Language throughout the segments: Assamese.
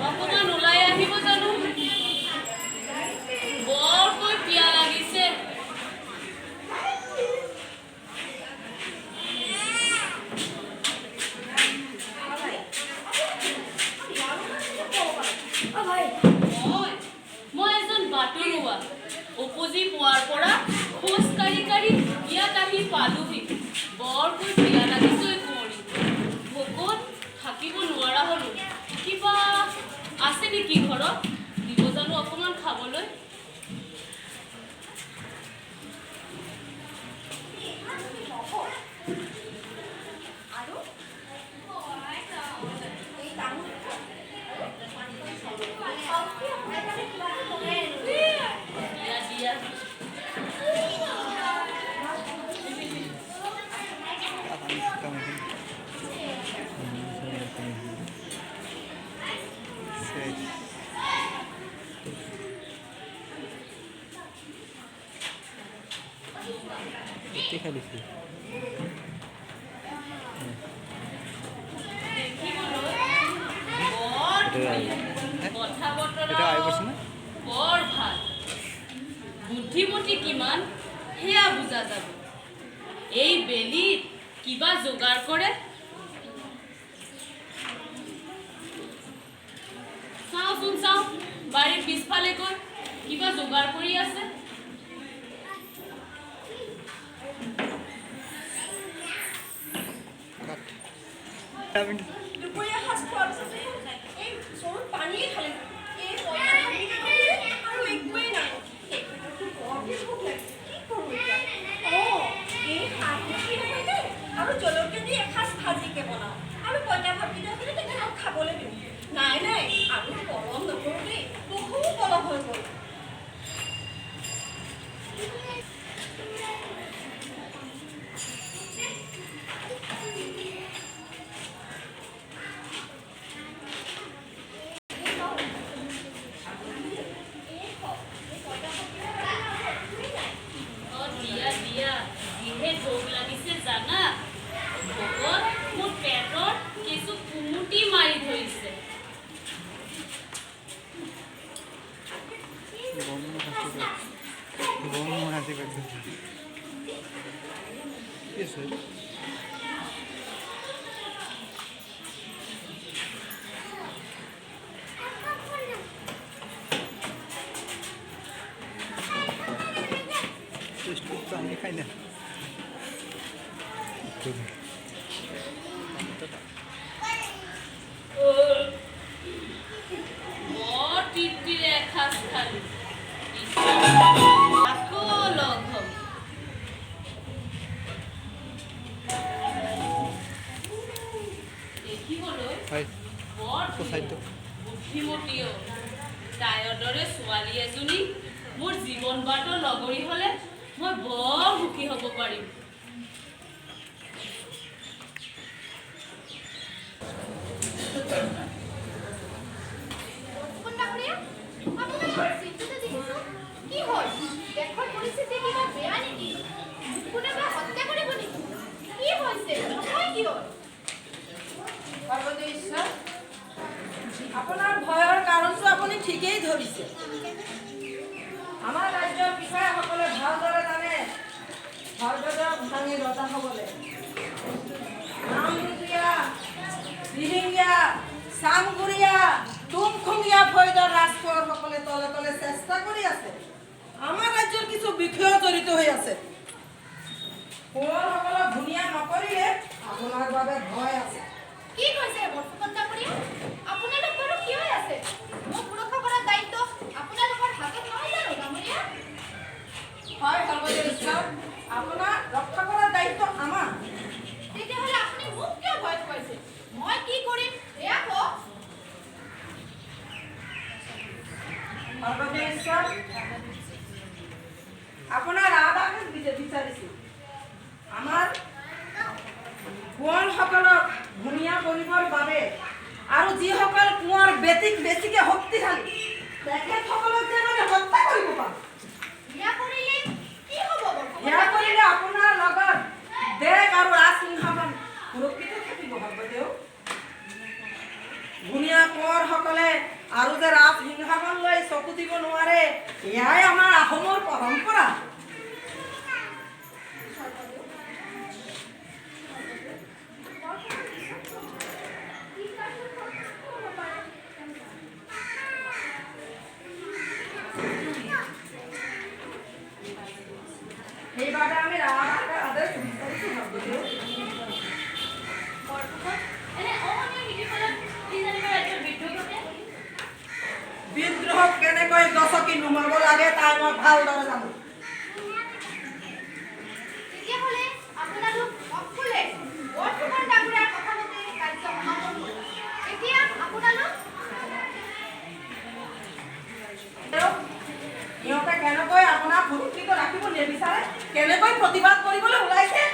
অকমান ওলাই আহিব জানো? বৰকৈ পিয়া লাগিছে। মই এজন বাটৰুৱা। উপজি পোৱাৰ পৰা খোজ কাঢ়ি কাঢ়ি ইয়াত আহি পালোহি। বৰকৈ পিয়া লাগিছে কুঁৱৰী। ভোকত থাকিব নোৱাৰা হ'লো। কিবা আছে নেকি ঘৰত? দিব জানো অকণমান খাবলৈ? বৰ ভাল। বুদ্ধিমতী কিমান সেয়া বুজা যাব। এই বেলিত কিবা যোগাৰ কৰে। চাওঁচোন চাওঁ, বাৰীৰ পিছফালে গৈ কিবা যোগাৰ কৰি আছে। দুপৰীয়া সাজ খোৱাৰ পিছতে এই চৰুত পানীয়ে খালে আৰু একোৱেই নাই। আৰু জলকীয়া দি এসাঁজ ভাজিকে বনাওঁ আৰু পইতা ভাতকেইটা তেখেতক খাবলৈ দিওঁ। নাই নাই আৰু পলম নকৰোঁ দেই, বহুত পলম হৈ গ'ল। ভোক লাগিছে জানা? ভোকত মোৰ পেটত কিছু কুমুটি মাৰি ধৰিছে। খাই না বুদ্ধিমতীও তাইৰ দৰে ছোৱালী এজনী মোৰ জীৱন বাটৰ লগৰী হ'লে মই বৰ সুখী হ'ব পাৰিম। আপোনাৰ ভয়ৰ কাৰণটো আপুনি ঠিকেই ধৰিছে। আমাৰ ৰাজ্যৰ বিষয়াসকলে ভালদৰে জানে ভাৰতক ভাঙি ৰজা হ'বলৈ নামগুৰীয়া, দিহিঙীয়া, চামগুৰীয়া, তুমখুঙীয়া ফৈদৰ ৰাজকোঁৱৰসকলে তলে তলে চেষ্টা কৰি আছে। আমাৰ ৰাজ্যৰ কিছু বিষয় জড়িত হৈ আছে। কোঁৱৰসকলক ধুনীয়া নকৰিলে আপোনাৰ বাবে ভয় আছে। কি কৈছে আপোনালোকৰ কি হৈ আছে? মোক সুৰক্ষা কৰাৰ দায়িত্ব আপোনালোকৰ হাতত নহয় জানো ডাঙৰীয়া? হয় সৰ্বশ্ৰেষ্ঠ, আপোনাৰ ৰক্ষা কৰাৰ দায়িত্ব আমাৰ। তেতিয়াহ'লে আপুনি মোক কিয় ভয় খুৱাইছে? মই কি কৰিম এয়া কওক। সৰ্বশ্ৰেষ্ঠ, আপোনাৰ আদেশ বিচাৰিছোঁ। আমাৰ কোঁৱৰসকলক ধুনীয়া কৰিবৰ বাবে আৰু যিসকল কোঁৱৰ বেছিকে শক্তিশালী তেখেতসকলক যে মানে হত্যা কৰিব পাৰোঁ। ইয়া কৰিলে কি হ'ব? ইয়া কৰিলে আপোনাৰ লগত দেশ আৰু ৰাজসিংহাসন সুৰক্ষিত থাকিব। সৰ্বদেউ ধুনীয়া কোঁৱৰসকলে আৰু যে ৰাজসিংহাসন লৈ চকু দিব নোৱাৰে এয়াই আমাৰ আহোমৰ পৰম্পৰা। সেইবাবে আমি ৰাজমাতাৰ আদেশ বিচাৰিছো স্বৰ্গদেউ। বিদ্ৰোহক কেনেকৈ গছকি নুমাব লাগে তাই মই ভালদৰে জানো। তেতিয়াহ'লে আপোনালোক সকলোৱে বৰফুকন ডাঙৰীয়াৰ কথা মতে কাৰ্য সমাপন হ'ল। এতিয়া আপোনালোক সিহঁতে কেনেকৈ আপোনাক সুৰক্ষিত ৰাখিব নিবিচাৰে, কেনেকৈ প্ৰতিবাদ কৰিবলৈ ওলাইছে।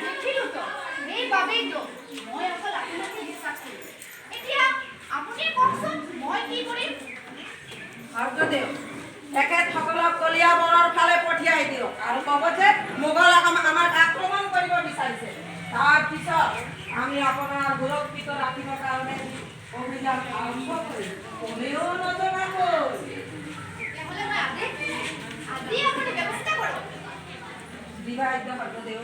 দেখিলোতো, সেইবাবেইতো মই অকল আপোনাকে বিশ্বাস কৰোঁ। এতিয়া আপুনি কওকচোন মই কি কৰিম? স্বৰ্গদেউ, তেখেতসকলক কলিয়াবৰৰ ফালে পঠিয়াই দিয়ক আৰু ক'ব যে মোগল আমাক আক্ৰমণ কৰিব বিচাৰিছে। তাৰপিছত আমি আপোনাৰ সুৰক্ষিত ৰাখিবৰ কাৰণে অভিযান আৰম্ভ কৰিম। কোনেও নজনাকৈ। তেতিয়াহ'লে মই আজি আপুনি ব্যৱস্থা কৰক। বিবাহিত স্বৰ্গদেউ।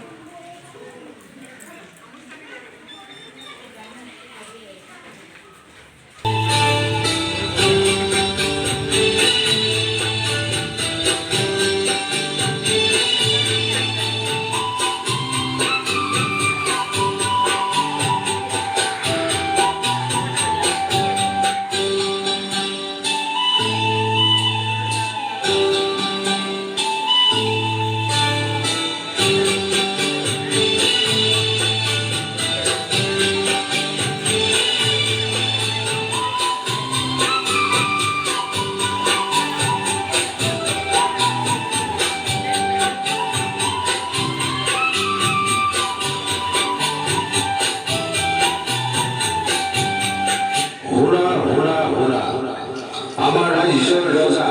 আমাৰ ৰাজ্যৰ ৰজা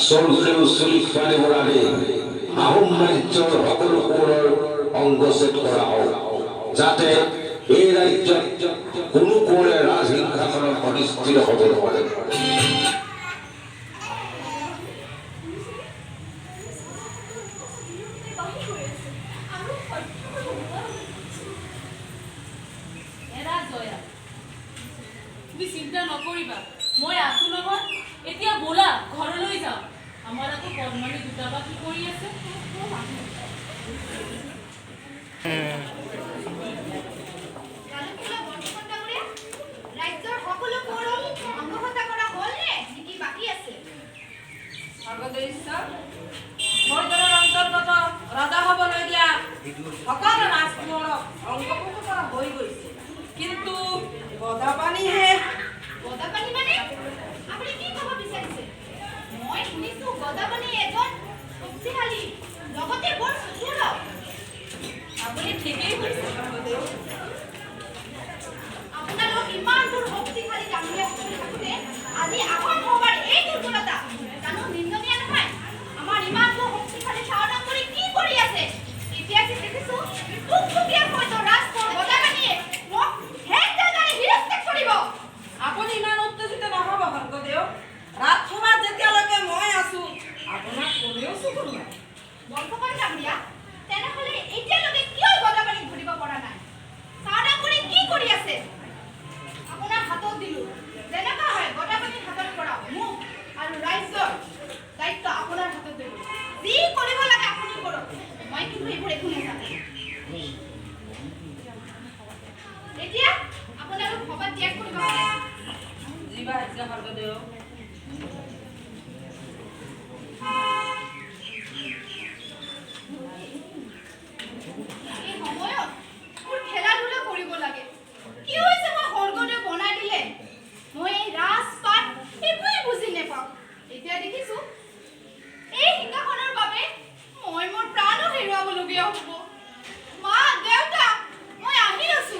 স্বৰ্গদেউ চুলিত মাৰিবৰ আগে আহোম ৰাজ্যৰ সকলো কোৰৰ অংগচ্ছেদ কৰা হওক, যাতে এই ৰাজ্যত কোনো কোৰে ৰাজসিংহাসনৰ অধিষ্ঠিত হ'ব নোৱাৰে। তুমি চিন্তা নকৰিবা, মই আছো নহয়। এতিয়া ব'লা ঘৰলৈ যাওঁ। আমাৰ আকৌ কণমানি দুটা বা কি কৰি আছে। ৰাজ্যৰ সকলো কৌৰৱ অংগহত্যা কৰা হ'লনে নেকি বাকী আছে? ভৈদৰৰ অন্তৰ্গত ৰজা হ'বলগীয়া সকলো ৰাজকুমাৰক অংগভংগ কৰা হৈ গৈছে, কিন্তু গদাপানীহে। গদাপানী মানে আপুনি কি ক'ব বিচাৰিছে? মই শুনিছো গদাপানী এজন শক্তিশালী লগতে বৰ চতুৰ। আপুনি ঠিকেই কৈছে স্বৰ্গদেউ। আপোনালোক ইমান দূৰ শক্তিশালী ডাঙৰীয়া হৈ থাকোঁতে আজি আহোম সভাৰ এই দুৰ্বলতা জানো নিন্দনীয় নহয়? আমাৰ ইমান দূৰ শক্তিশালী চাওদাং কৰি কি কৰি আছে? এতিয়া কি দেখিছো টুকটুকীয়া হয়তো ৰাজকোঁৱৰ গদাপানীয়ে মোক শেষ জাগাৰে হিৰস্তেক কৰিব। আপুনি ইমান উত্তেজিত নহ'ব স্বৰ্গদেউ। ৰাজসভাত যেতিয়ালৈকে মই আছো আপোনাক কোনেও চকু নোৱাৰে। বৰফুকন ডাঙৰীয়া, তেনেহ'লে এতিয়ালৈকে কিয় গদাপানীক ধৰিব পৰা নাই? চাওদাং কৰি কি কৰি আছে? আপোনাৰ হাতত দিলো, যেনেকুৱা হয় গদাপানীৰ হাতত পৰা মোক আৰু ৰাজ্যৰ দায়িত্ব আপোনাৰ হাতত দিলো। যি কৰিব লাগে আপুনি কৰক, মই কিন্তু এইবোৰ একো নাজানো। এতিয়া আপোনালোক সভা ত্যাগ কৰিব পাৰে। বিবাহিত স্বৰ্গদেউ। এই সময়ত মোৰ খেলা ধূলা কৰিব লাগে। কি হৈছে মই স্বৰ্গদেউ বনাই দিলে? মই এই ৰাজপাট একোৱেই বুজি নাপাওঁ। এতিয়া দেখিছো এই সিংহাসনৰ বাবে মই মোৰ প্ৰাণো হেৰুৱাবলগীয়া হ'ব। মা, দেউতা, মই আহি আছো।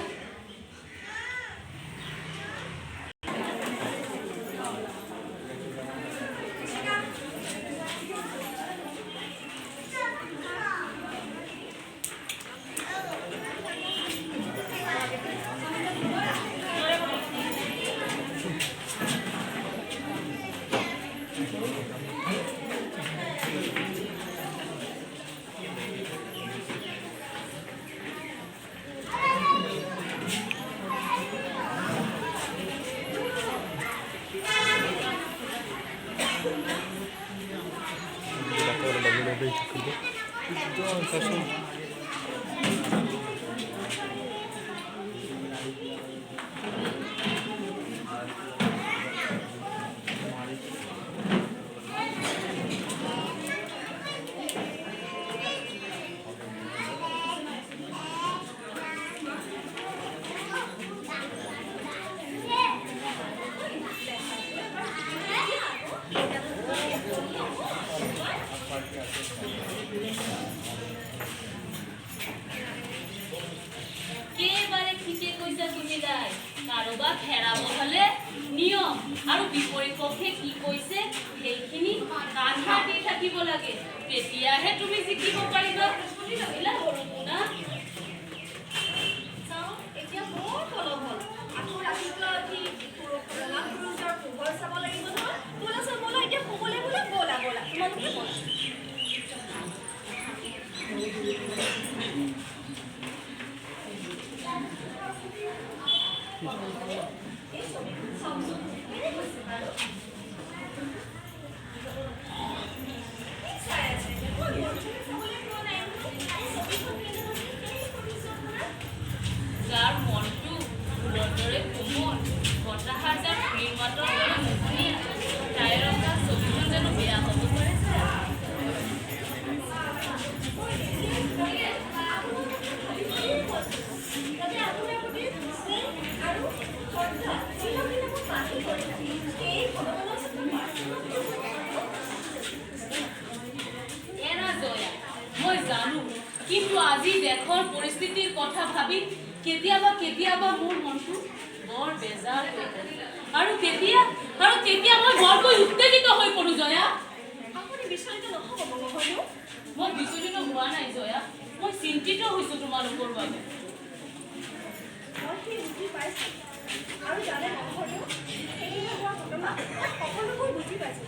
যায় কাৰোবাক হেৰাব হ'লে নিয়ম আৰু বিপৰীত পক্ষে কি কৈছে সেইখিনি কাণ দি থাকিব লাগে তেতিয়াহে তুমি জিকিব পাৰিবা বুলি ভাবিলা সৰু মুনা চাওঁ এতিয়া বৰ পলম হ'ল আকৌ ৰাতিপুৱা উঠি ৰঙা সূৰ্যৰ পোহৰ চাব লাগিব নহয় ব'লা চাওঁ ব'লা এতিয়া শুবলৈ বোলে ব'লা ব'লা তোমালোকে ব'লা এই ছবিখন চাওকচোন কেনে হৈছে বাৰু চাই আছে মই মনটোৱে চাবলৈ পোৱা নাই এই ছবিখন কেনেকৈ কৰিছে আপোনাৰ যাৰ মনটো ফুলৰ দৰে কোমল বতাহাৰ যাৰ ফুলিৰ মাতৰ দৰে মোহনীয়া তাইৰ ৰঙা ছবিখন জানো বেয়া হ'ব পাৰিছে এৰা জয়া মই জানো কিন্তু আজি দেশৰ পৰিস্থিতিৰ কথা ভাবি কেতিয়াবা কেতিয়াবা মোৰ মনটো বৰ বেজাৰ হৈ পৰে আৰু তেতিয়া মই বৰকৈ উত্তেজিত হৈ পৰোঁ জয়া আপুনি বিচলিত নহ'ব মহোদয় মই বিচলিত হোৱা নাই জয়া মই চিন্তিত হৈছোঁ তোমালোকৰ বাবে মই সেই বুজি পাইছোঁ আৰু জানে মহোদয় সেইদিনা হোৱা ঘটনা মই সকলোবোৰ বুজি পাইছোঁ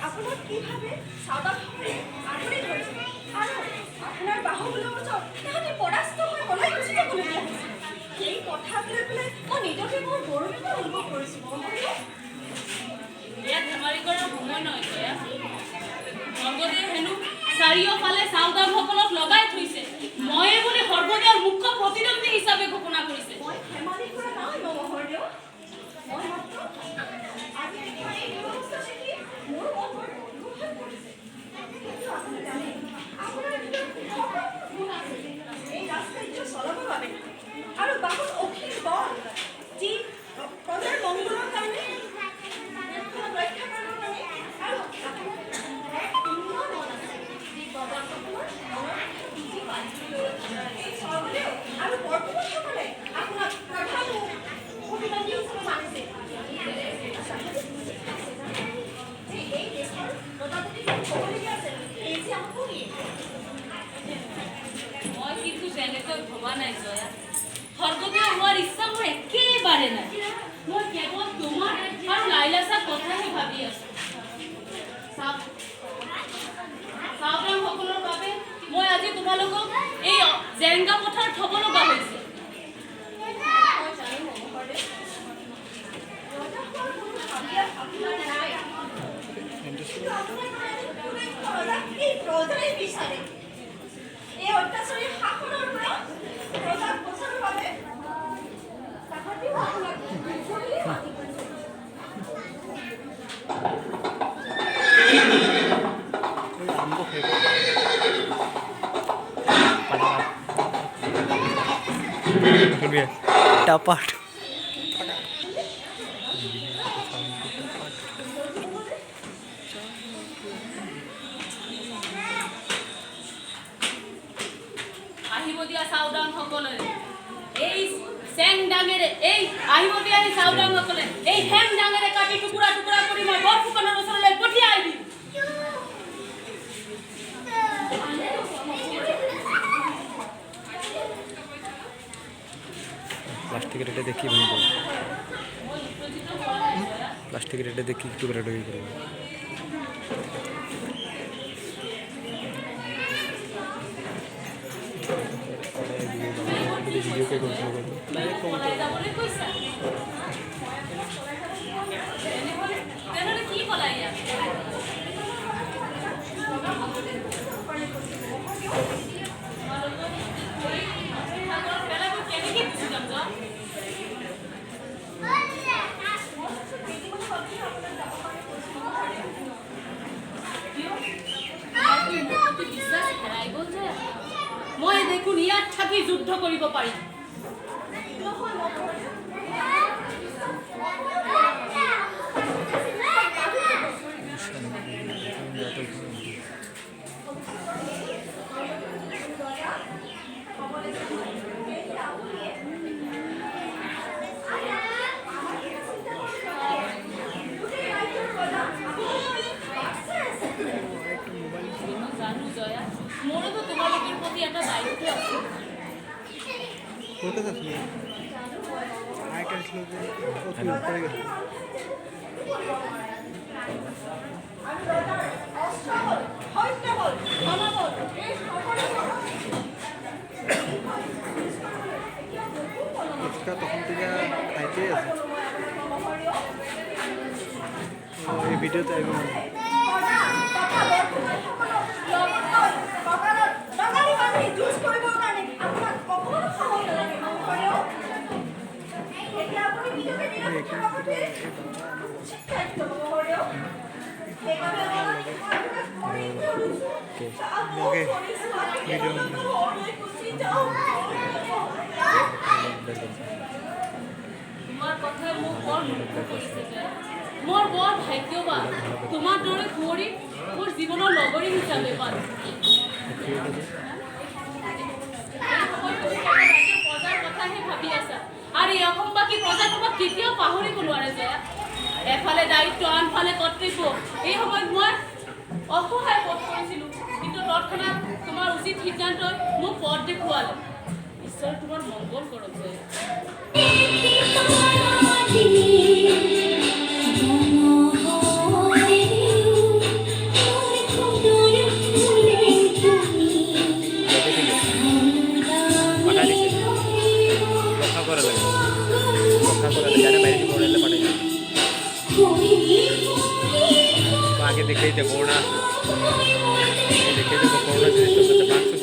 আপোনাক কি ভাবে চাওদানসকলে আগুৰি ধৰিছে আৰু আপোনাৰ বাহুবলৰ ওচৰত তাহাঁতি পৰাস্ত হৈ পলাই গুচি যাবলগীয়া হৈছে সেই কথাক লৈ পেলাই মই নিজকে বৰ গৌৰৱিত অনুভৱ কৰিছোঁ মহোদয় ইয়াত ধেমালি কৰাৰ সময় নহয় জয়া স্বৰ্গদেৱে হেনো চাৰিওফালে চাওদানসকলক লগাই থৈছে ময়ে বুলি স্বৰ্গদেৱৰ মুখ্য প্ৰতিদ্বন্দ্বী হিচাপে ঘোষণা কৰিছে মই ধেমালি কৰা নাই মহোদয় মই মাত্ৰ আজি এই ব্যৱস্থা দেখি মোৰ মন বৰ গধুৰ হৈ পৰিছে কিন্তু আপুনি জানে আপোনাৰ ভিতৰত সকলো গুণ আছে এই ৰাজকাৰ্য চলাবৰ বাবে আৰু বাহুত অখিল বল যি প্ৰজাৰ মংগলৰ কাৰণে দেশখনক ৰক্ষা কৰিবৰ কাৰণে আৰু আপোনাৰ এক সুন্দৰ মন আছে যি প্ৰজাসকলৰ মনৰ বুজি পায় এই স্বৰ্গদেউ আৰু বৰপুৰুষসকলে আপোনাক প্ৰধান প্ৰতিদ্বন্দ্বী হিচাপে মানিছে যে এই দেশৰ প্ৰজাপতি হ'বলগীয়া আছে এই যে আপুনিয়ে মই কিন্তু তেনেকৈ ভবা নাই জয়া স্বৰ্গদেউ হোৱাৰ ইচ্ছা মোৰ একেবাৰে নাই মই কেৱল তোমাৰ আৰু লাইলাছাৰ কথাহে ভাবি আছোঁ চাওদানসকলৰ বাবে মই আজি তোমালোকক এই জেৰেংগা পথাৰত থ'ব লগা হৈছে মই জানো মহোদয় ৰজা হোৱাৰ কোনো ভাবিয়া নাই কিন্তু আপোনাৰ ৰজাক এই প্ৰজাই বিচাৰে এই অত্যাচাৰী শাসনৰ পৰা প্ৰজাক বচাবৰ বাবে তাহাঁতিও আপোনাক বুলিয়ে মাতি কৰিছে টাপাট আহিব দিয়া চাওদানসকলে এই চেং ডাঙেৰে এই আহিব দিয়া এই চাওদানসকলে এই হেং ডাঙেৰে কাটি টুকুৰা টুকুৰা কৰি মই বৰফুকনৰ ওচৰলৈ পঠিয়াই দিম প্লাস্টিকের এটা দেখি ভাঙব প্লাস্টিকের এটা দেখি একটু বেড়া ডই করবো ভিডিওকে কন্ট্রোল করবো যাবলৈ কৈছা তেনেহ'লে কি ক'লা ইয়াত কেনেকৈ গুচি যাম যোৱা বিশ্বাস হেৰাই গ'ল যে মই দেখোন ইয়াত থাকি যুদ্ধ কৰিব পাৰিম মোবাইলটা চাইছিলো আইটা ছিল যে অতি উপরে গেছে ফুচকা তখন থেকে খাইতেই আছে এই ভিডিওতে আইব ওকে ভিডিও তোমাৰ কথাই মোক বৰ মুগ্ধ কৰিছে যে মোৰ বৰ ভাগ্যৱান তোমাৰ দৰে কুঁৱৰী মোৰ জীৱনৰ লগৰী হিচাপে পালোঁ প্ৰজাৰ কথাহে ভাবি আছা আৰু এই অসমবাসী প্ৰজা তোমাক কেতিয়াও পাহৰিব নোৱাৰে যে এফালে দায়িত্ব আনফালে কৰ্তব্য এই সময়ত মই অসহায় বোধ কৰিছিলোঁ কিন্তু তৎক্ষণাৎ তোমাৰ উচিত সিদ্ধান্তই মোক পথ দেখুৱালে ঈশ্বৰ তোমাৰ মংগল কৰক যে आगे देखे थे कोरोना देखे थे कोरोना से तो बच्चा 500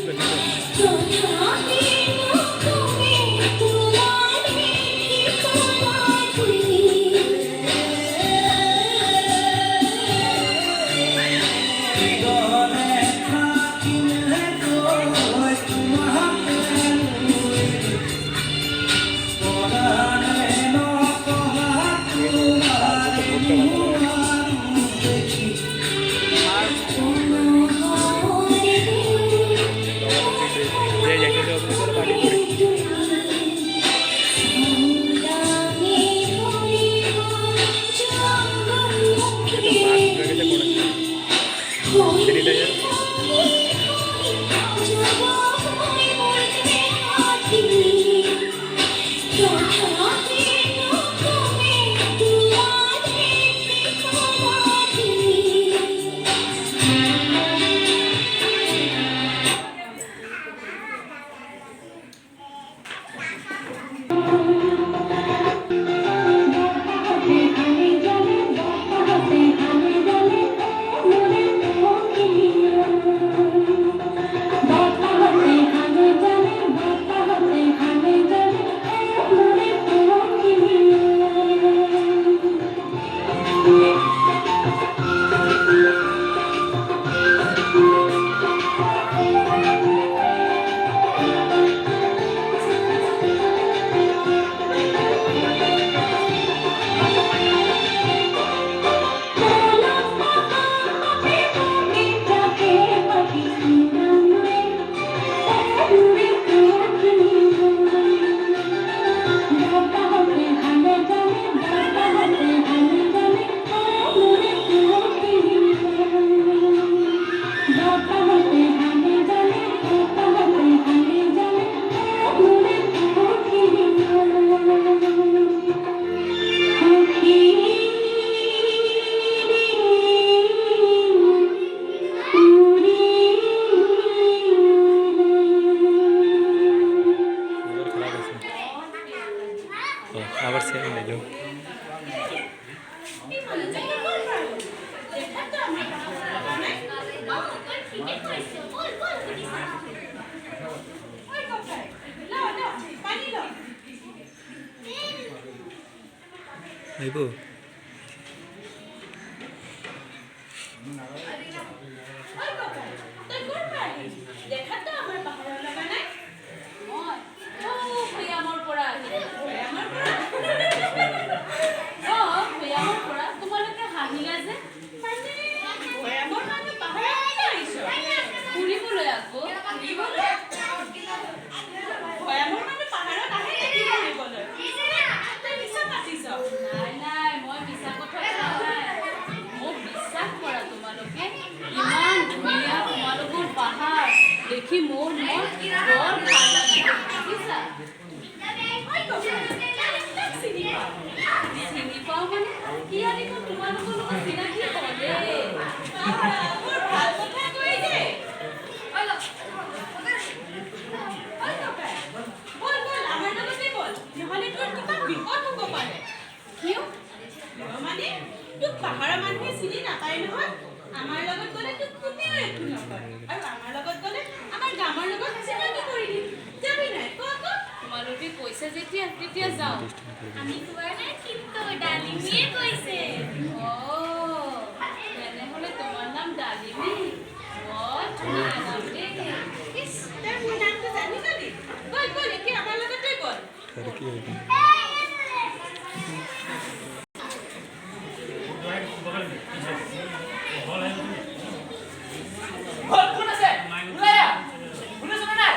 আবার সেম নেই যাও আইব চিনি নাপায় নহয় আমাৰ লগত গ'লে তো কোনেও একো নকয় আৰু আমাৰ লগত গ'লে আমাৰ গামৰ লগত চিনাকি কৰি দিম যাবি নাই ক তোমালোকে কৈছে যেতিয়া তেতিয়া যাওঁ আমি কোৱা নাই কিন্তু ডালিমিয়ে কৈছে তেনেহ'লে তোমাৰ নাম ডালিমি বৰ ধুনীয়া নাম দেই ইছ তাৰ মোৰ নামটো জানি যাবি গ'ল এতিয়া আমাৰ লগতে গ'ল কোন আছে ওলাই আহ শুনিছ নাই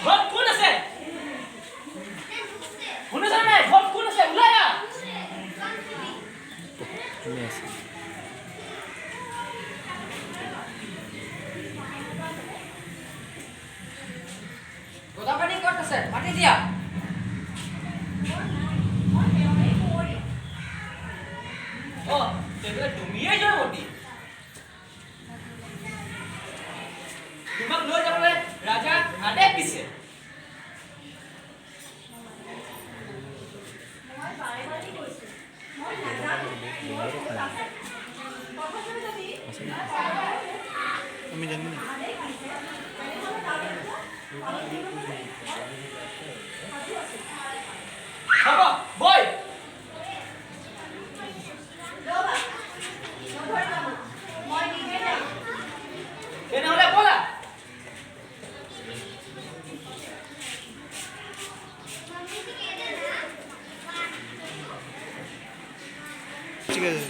ঘৰত কোন আছে শুনিছ নাই ঘৰত কোন আছে ওলাই আহ গোদাপানী ক'ত আছে মাতি দিয়া অ তেতিয়াহ'লে তুমিয়েই জয়মতী তোমাক লৈ যাবলৈ ৰাজা আদেশ দিছে আমি জানি না হ'ব বই তেনেহ'লে ব'লা ঠিক আছে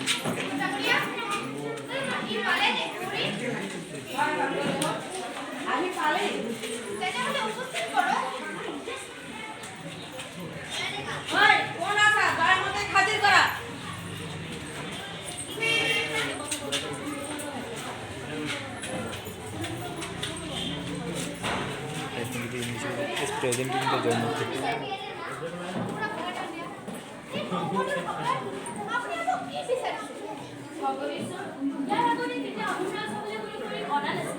আমি পালি তেনেহ'লে উপস্থিত কৰক ঐ কোন আছে জয়মতী হাজিৰ কৰা इस प्रेजेंटिंग का जॉब পুৰা ভগাটা দিয়া এই সম্পূৰ্ণ ভগাই আপুনি আমাক কি বিচাৰিছে ভগৱেশ্বৰ ইয়াৰ আগতে কেতিয়া অভিনয় চাবলৈ বুলি অনা নাছিল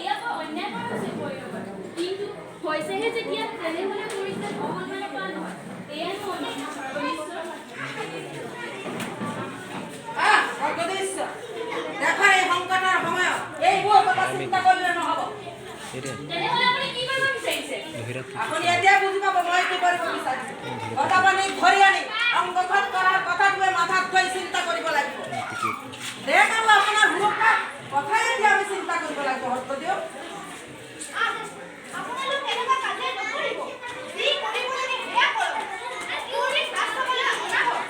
এয়া বৰ অন্যায় কৰা হৈছে পৰিণামত কিন্তু হৈছেহে যেতিয়া তেনেহ'লে পৰিত্যাগ অসন্মানৰ পৰা নহয় এয়ানো অন্যায় ভগৱেশ্বৰ ভগদীশ্বৰ দেখা এই সংকটৰ সময়ত এইবোৰ কথা চিন্তা কৰিলে নহ'ব তেনেহ'লে আপুনি কি কৰিব বিচাৰিছে আপুনি এতিয়া বুজি পাব মই কি কৰিব বিচাৰিছো গোদাপানী ধৰি আনি অংগঘাত কৰাৰ কথাটোৱে মাথাত থৈ চিন্তা কৰিব লাগিব দেখ আৰু আপোনাৰ ভূমিকা কথাই এতিয়া আমি চিন্তা কৰিব লাগিব সত্যদেউ আপোনালোক এনেকুৱা কাজিয়া নকৰিব যি কৰিব লাগে সেয়া কৰক কিয়ৰি ক্লাছ চাবলৈ অনা হওক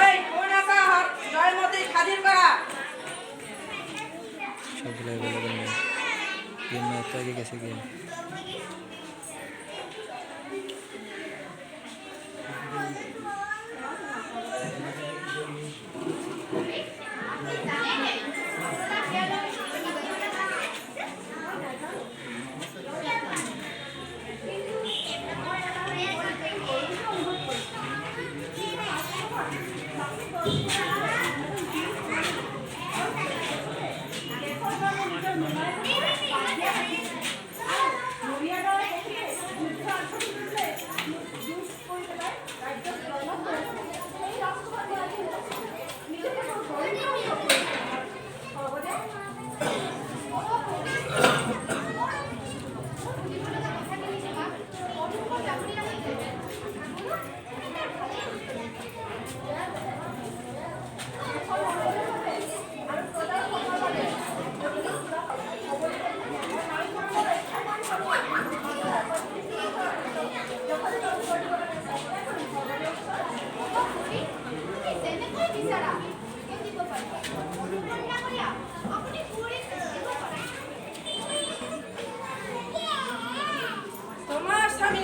এই কোন আছে জয়মতী হাজির করা सब अवेलेबल नहीं ये माता के कैसे गया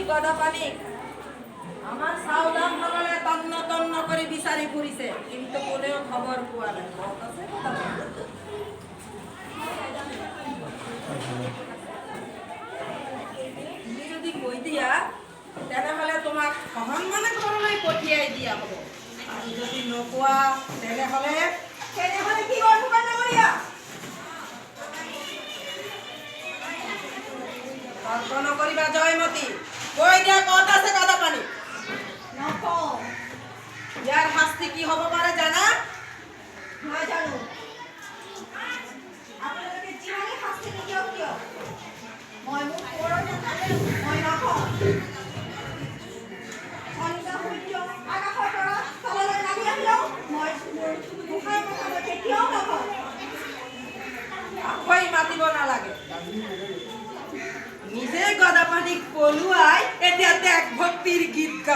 গোদাপানী আমার সাউদান সকলে তন্ন তন্ন করে বিচারি ফুরিছে কিন্তু কোনেও খবর পোৱা নাই বহুত আছে তুমি যদি কৈ দিয়া তেনেহলে তোমাক সন্মানে ঘৰলৈ পঠিয়াই দিয়া হ'ব আৰু যদি নোকোৱা তেনেহলে কি কৰিব নকৰিয়া তৰ্ক নকৰিবা জয়মতী কৈ দিয়া ক'ত আছে গোদাপানী নকওঁ ইয়াৰ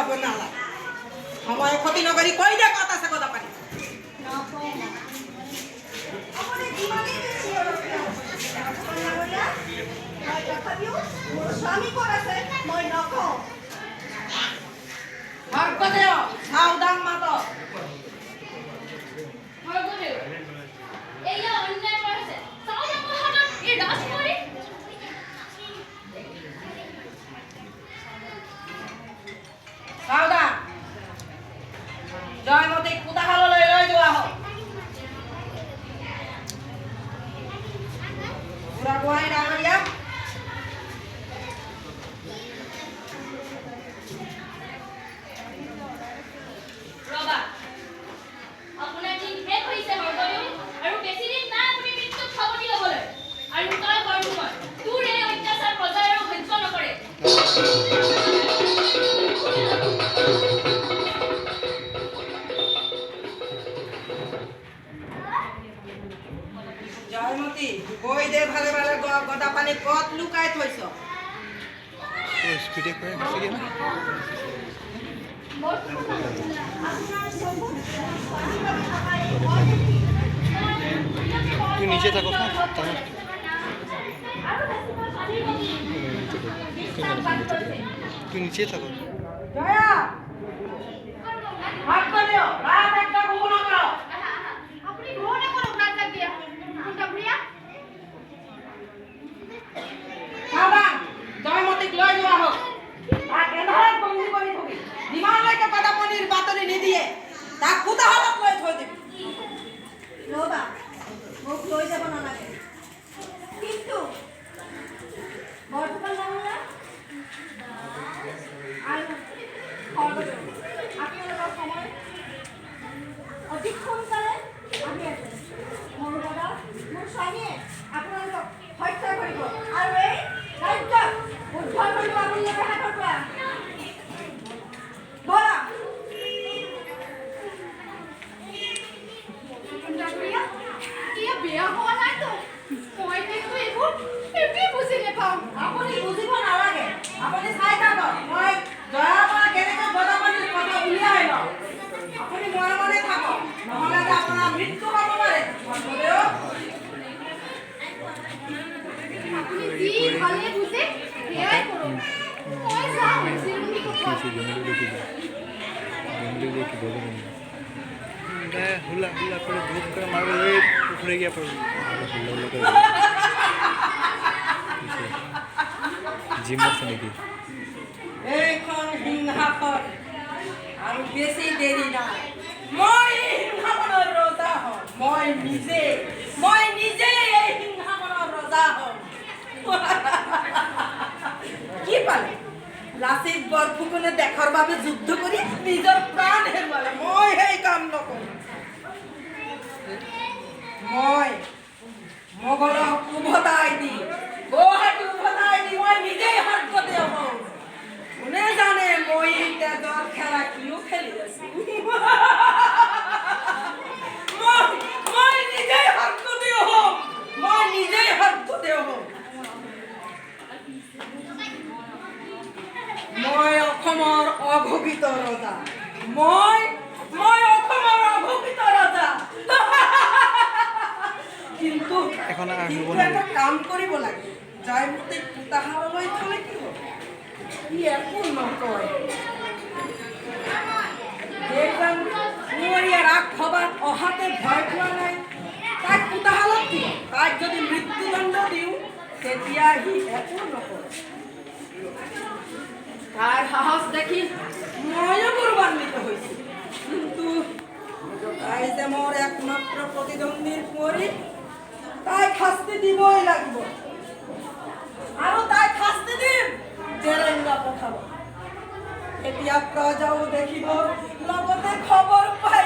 যাব নালাগে সময় ক্ষতি নকৰি কৈ দে ক'ত আছে গদা পানী আপুনি যিমানেই বেছি মই তথাপিও মোৰ স্বামী ক'ত আছে মই নকওঁ স্বৰ্গদেৱ সাৱধান মাত স্বৰ্গদেউ এয়া অন্যায় কৰিছে চাওদামৰ হাতত এই ৰাজকুমাৰী সাৱধান জয়মতীক পুতাহাললৈ লৈ যোৱা হওক বুঢ়াগোহাঁই ডাঙৰীয়া ৰবা আপোনাৰ দিন শেষ হৈছে স্বৰ্গদেউ আৰু বেছি দিন নাই আপুনি মৃত্যুক সাৱটি হ'বলৈ আৰু তই বৰভূমত তোৰ এই অত্যাচাৰ প্ৰজাৰ আৰু সহ্য নকৰে জয়মতী কৈ দে ভালে ভালে গদা পানী ক'ত লুকাই থৈছ স্পীডে কৰে বেছিকৈ আপোনাৰ চকুত স্বামী বাবে থাকাই তুই নিচে থাকো আৰু তুই নিচে থাকো জয়া ভাত কৰি দিও ৰাত একটা বহু নকৰ আপুনি ঘৰতে কোনো উলাট লাগি বুঢ়িয়া সাৱধান জয়মতীক লৈ যোৱা হওক তাক এন্ধাৰত বন্দী কৰি থবি যিমানলৈকে গদা পানীৰ বাতৰি নিদিয়ে তাক পুতাহালত লৈ থৈ দিবি ৰ'বা মোক লৈ যাব নালাগে কিন্তু বৰ্তমান ডাঙৰীয়া আৰু স্বৰ্গদেউ আপোনালোকৰ সময় অধিক সোনকালে আহি আছে মোৰ দাদা মোৰ স্বামীয়ে আপোনালোকক হত্যা কৰিব আৰু এই ৰাজ্যক উদ্ধাৰ কৰিব আপোনালোকৰ হাতৰ পৰা বলা ডাঙৰীয়া কিয় বিয়া হোৱা নাইতো মই কিন্তু এইবোৰ একোৱেই বুজি নাপাওঁ আপুনি বুজিব নালাগে আপুনি চাই থাকক মই জয়াৰ পৰা কেনেকৈ গদা পানীৰ কথা উলিয়াই লওঁ আপুনি মনে মনে থাকক নহ'লে যে আপোনাৰ মৃত্যু হ'ব পাৰে স্বৰ্গদেউ আপুনি যি ভালে বুজে সেয়াই কৰক মই যাওঁ চিৰমণি কোঠাত हुला हुला কৰে ধূপ কৰে মাৰবে ওই পুকুৰে গিয়ে পড়বে জিম আছে নাকি এইখন সিংহাসন আৰু বেছি দেৰি নাই মই সিংহাসনৰ ৰজা হ'ম মই নিজে এই সিংহাসনৰ ৰজা হ'ম কি পালে লাচিত বৰফুকনে দেশৰ বাবে যুদ্ধ কৰি নিজৰ প্ৰাণ হেৰুৱালে মই সেই কাম নকৰোঁ মই মোগলক উভতাই দি গুৱাহাটী উভতাই দি মই নিজেই স্বৰ্গদেউ হওঁ কোনে জানে মই তেজৰ খেলা কিয় খেলি আছো মই নিজেই স্বৰ্গদেউ হওঁ মই অসমৰ অঘোষিত ৰজা মই অসমৰ অঘোষিত ৰজা কিন্তু এখন আৰ কিন্তু হবো না। এটা কাম কৰিব লাগে জয়মতীক পুতাহাললৈ থলে কি হ'ব ই একো নকয় একদম কুঁৱৰীয়া ৰাগ সভাত অহাতে ভয় খোৱা নাই তাক পুতাহালত দিওঁ তাক যদি মৃত্যুদণ্ড দিওঁ তেতিয়া সি একো নকয় তাৰ সাহস দেখি ময়ো গৌৰৱান্বিত হৈছোঁ কিন্তু তাই যে মোৰ একমাত্ৰ প্ৰতিদ্বন্দ্বীৰ কুঁৱৰী তাইক শাস্তি দিবই লাগিব আৰু তাইক শাস্তি দিম জেৰেঙ্গা পঠাব এতিয়া প্ৰজাও দেখিব লগতে খবৰ পাই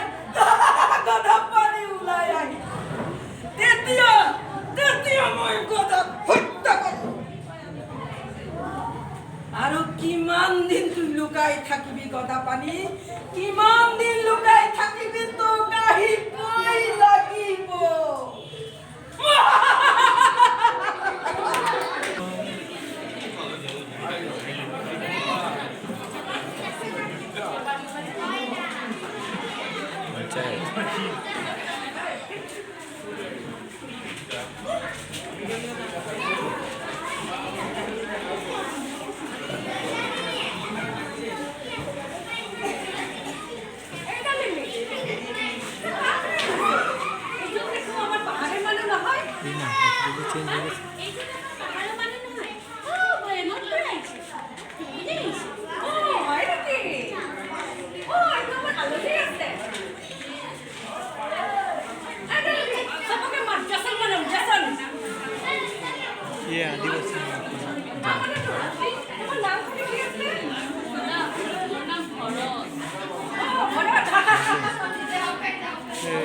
গদা পানী ওলাই আহি তেতিয়া মই গদাক হত্যা কৰিম আৰু কিমান দিন তুই লুকাই থাকিবি গদা পানী কিমান দিন লুকাই থাকিবি তোক আহিবই লাগিব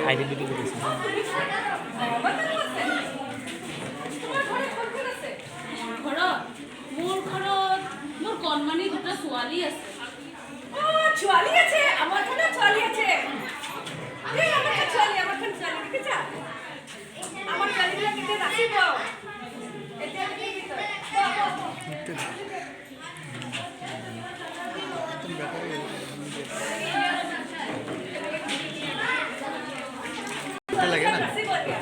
আইডেন্টিটি কৰিছে মোৰ ঘৰত মোৰ কণমানি দুটা ছোৱালী আছে। ছোৱালী আছে আমাৰ খানে ছোৱালী আছে এই আমাৰ খানে ছোৱালী দেখিছা আমাৰ ছোৱালীবিলাক কেতিয়া নাচিব এতিয়া লাগে না নাচিব এতিয়া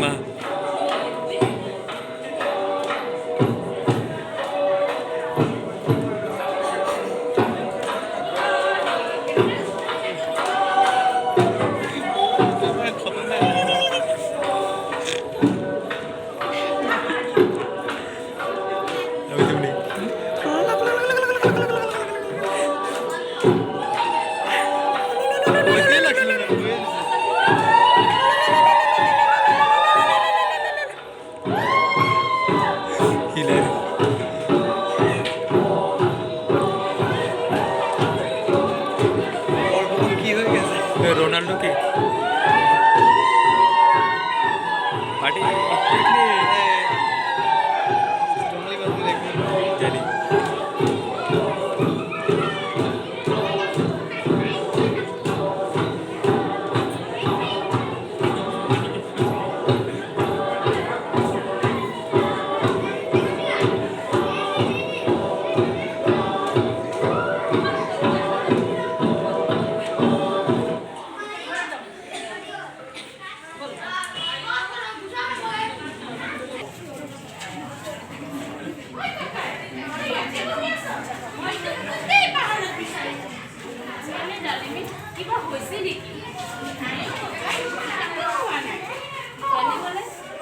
মা रोनाल्डो के पार्टी चली কিবা হৈছে নেকি?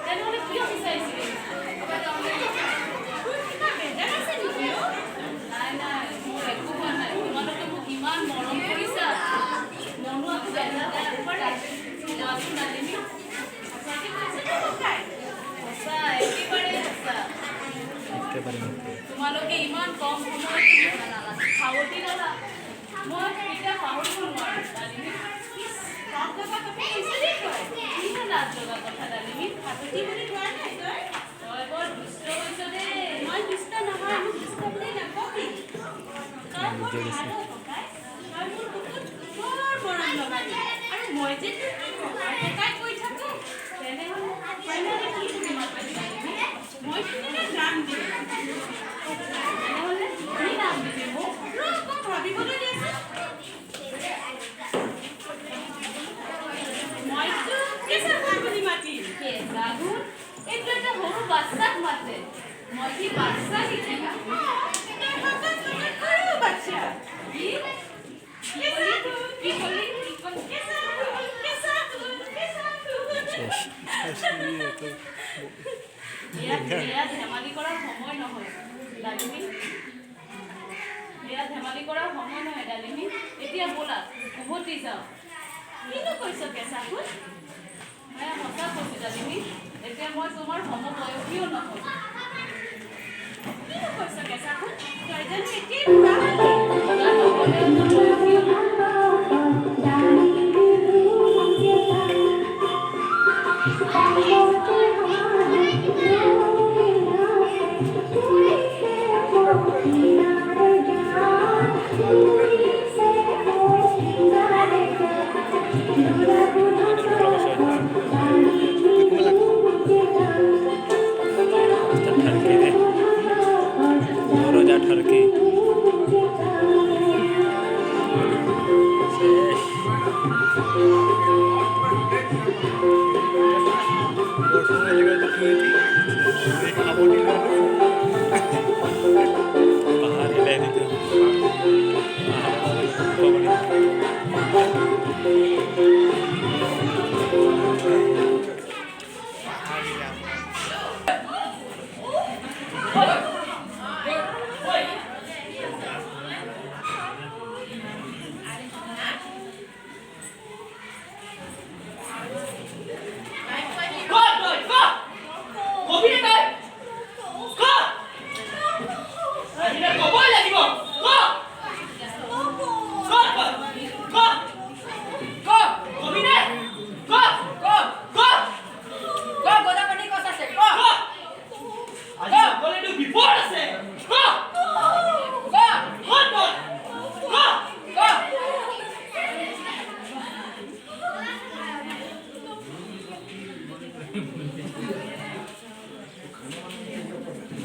তেনেহ'লে কিয় বিচাৰিছিলে? নাই নাই মোৰ একো হোৱা নাই। তোমালোকে মোক ইমান মৰম কৰিছা, মনো আকৌ বেয়া পাৰে। কোৱাচোন ডালিমি, সঁচা একেবাৰে সঁচা। তোমালোকে ইমান কম সময়ত সাৱটি ল'লা, মই কেতিয়া পাহৰিব নোৱাৰো ডালিমি। লাজ লগা কথা ডালিমি, তই বৰ দুষ্ট হৈছ দেই। মই দুষ্ট নহয়, মোক দুষ্ট বুলি নকবি। তই মোৰ ভালো ককাই, তই মোৰ বহুত বৰ মৰম লগাবি। আৰু মই যে ককাই কৈ থাকো, তেনেহ'লে কি কৰিম ডালিমি? মই তোমাক নাম দিম। তেনেহ'লে কি নাম দিবি মোক? মোক ভাবিবলৈ দিয়াচোন। মইতো কেঁচা গুড় বুলি মাতিম। কেঁচা গুড়? এইটো এটা সৰু বাচ্চাক মাতে। মই কি বাচ্চা নেকি? সৰু বাচ্চা। কি ক'লি? কেঁচা গুড়। এয়া ধেমালি কৰাৰ সময় নহয় ডালিমি, এয়া ধেমালি কৰাৰ সময় নহয় ডালিমি। এতিয়া ব'লা উভতি যাওঁ। কিনো কৈছ কেঁচা ফুল? মই সঁচা কৈছোঁ ডালিমি, এতিয়া মই তোমাৰ সমবয়সীও নহয়। কিনো কৈছ কেঁচা ফুল? তই জানো একেই বুঢ়া হ'লি? তাৰ লগতে মোৰ বয়সীও Thank you.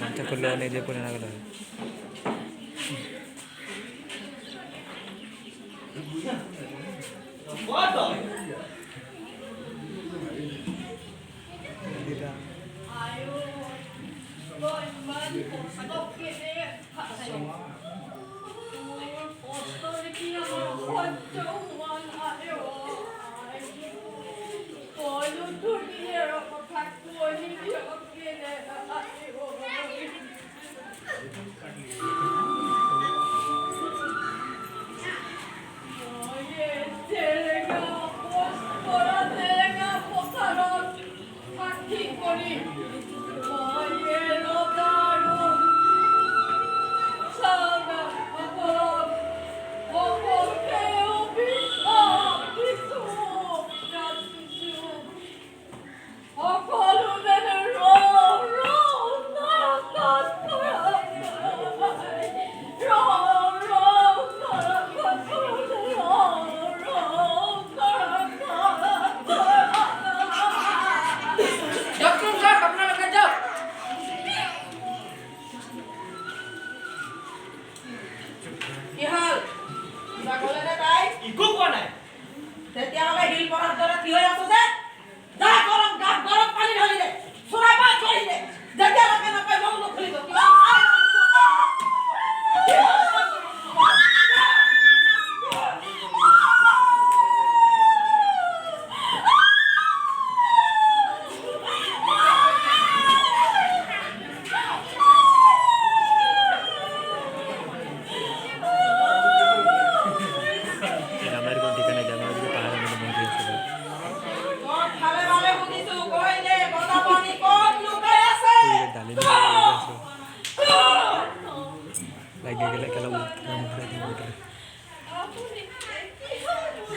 Mancha kuliah ni dia pun nak kalau.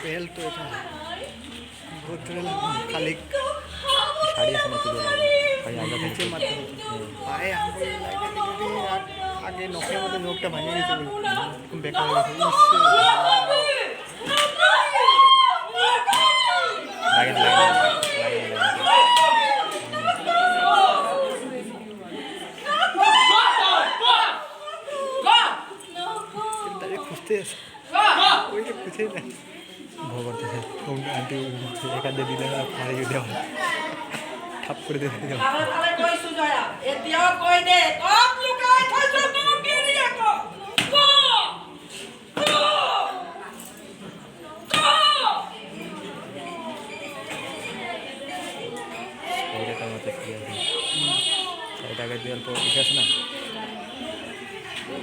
Bel tu itu, betul kali sari sama tu lah, kayak ada macam macam, ayah aku lagi ni आगे नौकरी में तो नौकरी भाई नहीं तो तुम बेकार हो इससे कोई पूछे नहीं बहुत है तुम आंटी एक आधे दिन में हमारे युद्ध हो ठप कर दे दो अरे कोई सुझाया एतिया कोई दे आप लुकाए था जो तुम गिरिया को ये तो मत किया साइड आगे दिया तो विशेष ना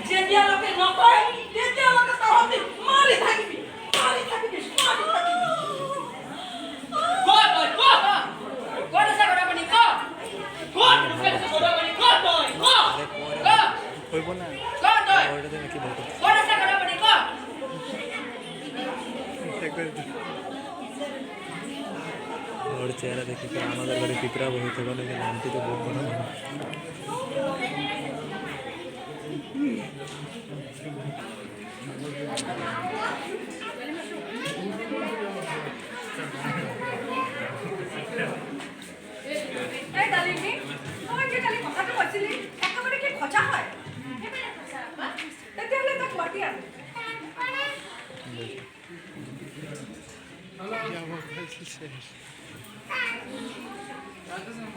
जेतिया लोग न कोई जेतिया लोग तो हम मारी थाकी कोई बोलना और तो नहीं बहुत और चेहरा देखिए तो हमारे घर पिपरा बहुत है लेकिन आंटी तो बहुत बना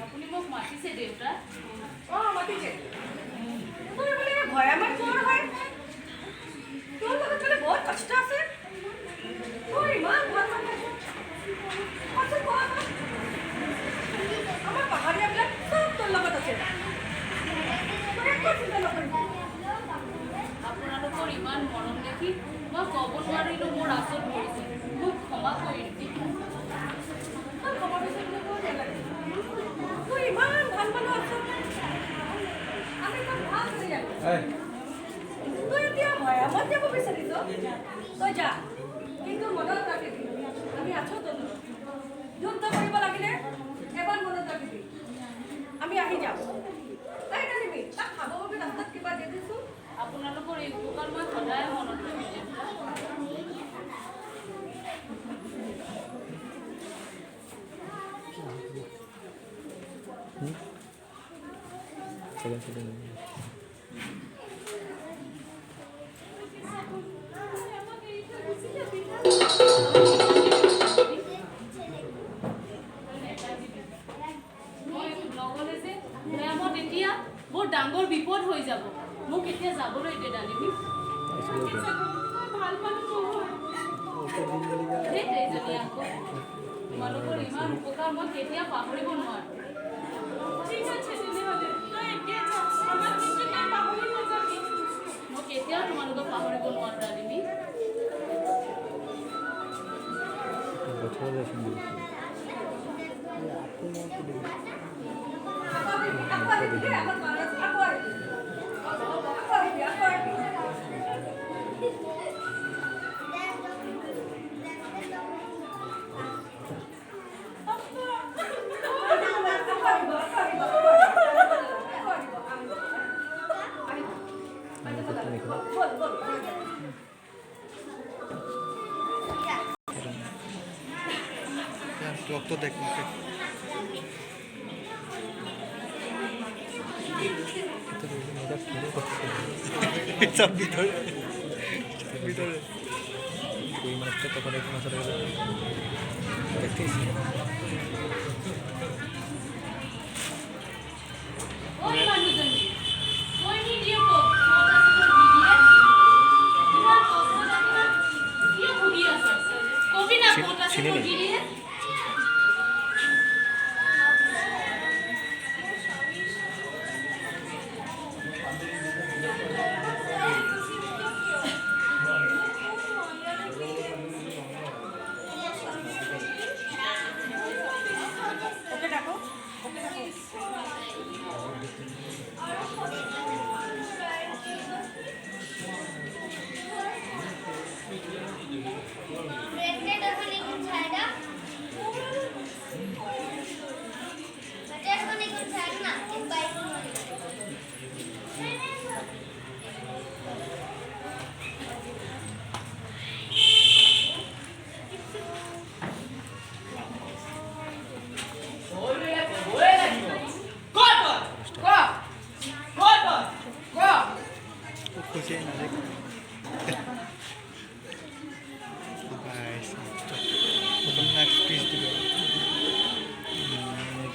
আপুনি মোক মাতিছে দেউতা মাতিছে তোৰ বোলে ভয়ামক জ্বৰ হয় তোৰ লগত বোলে বহুত কষ্ট আছে তোৰ ইমান ভাল লাগে আচ্ছা কোৱা আমাৰ পাহাৰীয়াবিলাক চব তোৰ লগত আছে তই এতিয়া ভয়ামত যাব বিচাৰিছ তই যা কিন্তু মনত ৰাখিবি আমি আছো তোৰ লগত। যুদ্ধ কৰিব লাগিলে এবাৰ মনত ৰাখিবি আমি আহি যাম তাই নাহিবি তাক খাব বাবে ৰাস্তাত কিবা দি দিছোঁ আপোনালোকৰ এই উপকাৰ মই সদায় মনত ৰাখিম। মই নগ'লে যে ভৈয়ামত এতিয়া বৰ ডাঙৰ বিপদ হৈ যাব। মোক এতিয়া যাবলৈ এতিয়া ডালিমি ভাল মানুহ নহয় সেইজনী আকৌ তোমালোকৰ ইমান উপকাৰ মই কেতিয়া পাহৰিব নোৱাৰো। ঠিক আছে তেনেহ'লে তই এতিয়া যা আমাৰ কিন্তু তই পাহৰি নাযাবি। মই কেতিয়াও তোমালোকক পাহৰিব নোৱাৰো ডালিমি। রক্ত দেখ মুখে সব ভিতরে ভিতরে ওই মানুষটা তখন এক মাস দেখতেছি ওই মানুহজনী মই নিদিয়ে কওক ইমান কষ্ট জানা কিয় ভুগি আছা কবি না ক'ত আছে চিনি নেই। গিৰিয়ে খুশি না দেখ নেক্সট পিস দিল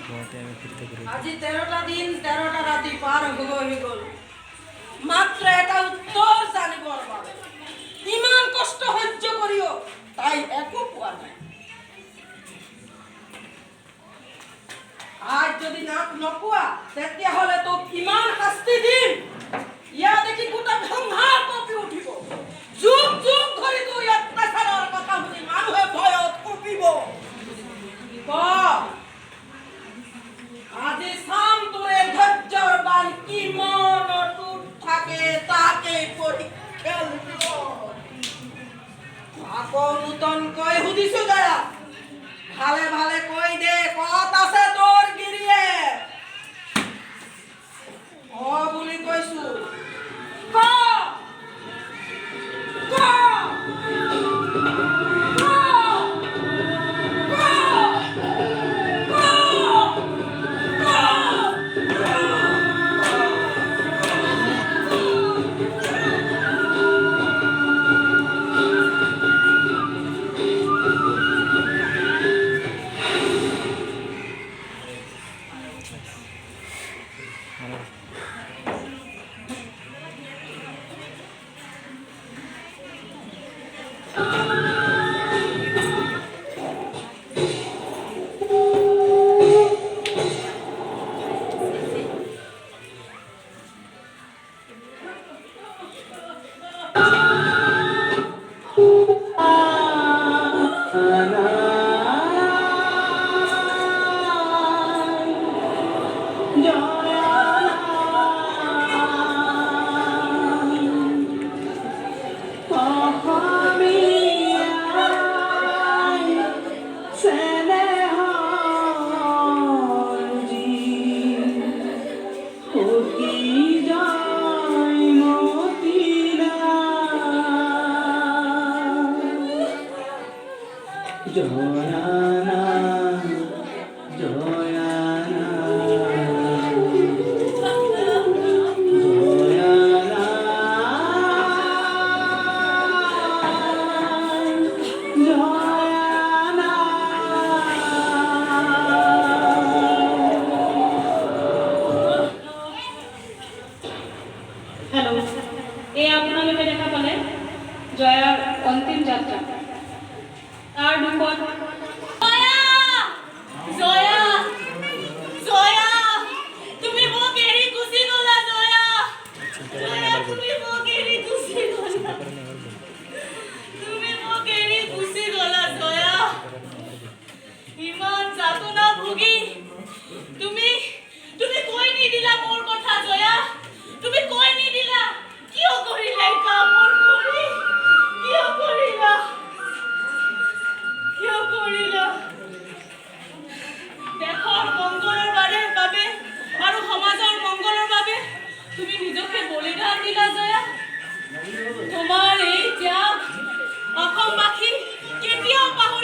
ঘৰতে আমি ফিৰতে কৰি আজি 13টা দিন 13টা ৰাতি পাৰ হৈ গ'ল মাত্ৰ এটা উত্তৰ জানিবৰ বাবে ইমান কষ্ট সহ্য কৰিও তাই একো পোৱা নাই। আজ যদি নকোৱা তেতিয়াহ'লে তোক ইমান শাস্তি দিম ইয়া দেখি গোটা সংসাৰ কঁপি উঠিব। যুগ যুগ ধৰি তোৰ অত্যাচাৰৰ কথা শুনি মানুহে ভয়ত কঁপিব। আজি চাম তোৰ ধৈৰ্যৰ বান কিমান অটুট থাকে তাকে পৰীক্ষা লব। আকৌ নূতনকৈ সুধিছো দয়া ভালে ভালে কৈ দে ক'ত আছে তোৰ গিৰিয়ে বুলি কৈছো ক ক আছে তাৰ দুখত জয়া জয়া তুমি মোক এৰি গুচি গলা জয়া জয়া তুমি মোক এৰি গুচি গলা তুমি মোক এৰি গুচি গলা জয়া ইমান যাতনা ভুগি তুমি তুমি কৈ নিদিলা মোৰ কথা জয়া তুমি কৈ নিদিলা কিয় কৰিলা এই কাম মোৰ কৰি কিয় কৰিলা দেশৰ মংগলৰ বাবে আৰু সমাজৰ মংগলৰ বাবে তুমি নিজকে বলিদান দিলা জয়া তোমাৰ এই ত্যাগ অসমবাসী কেতিয়াও পাহৰিব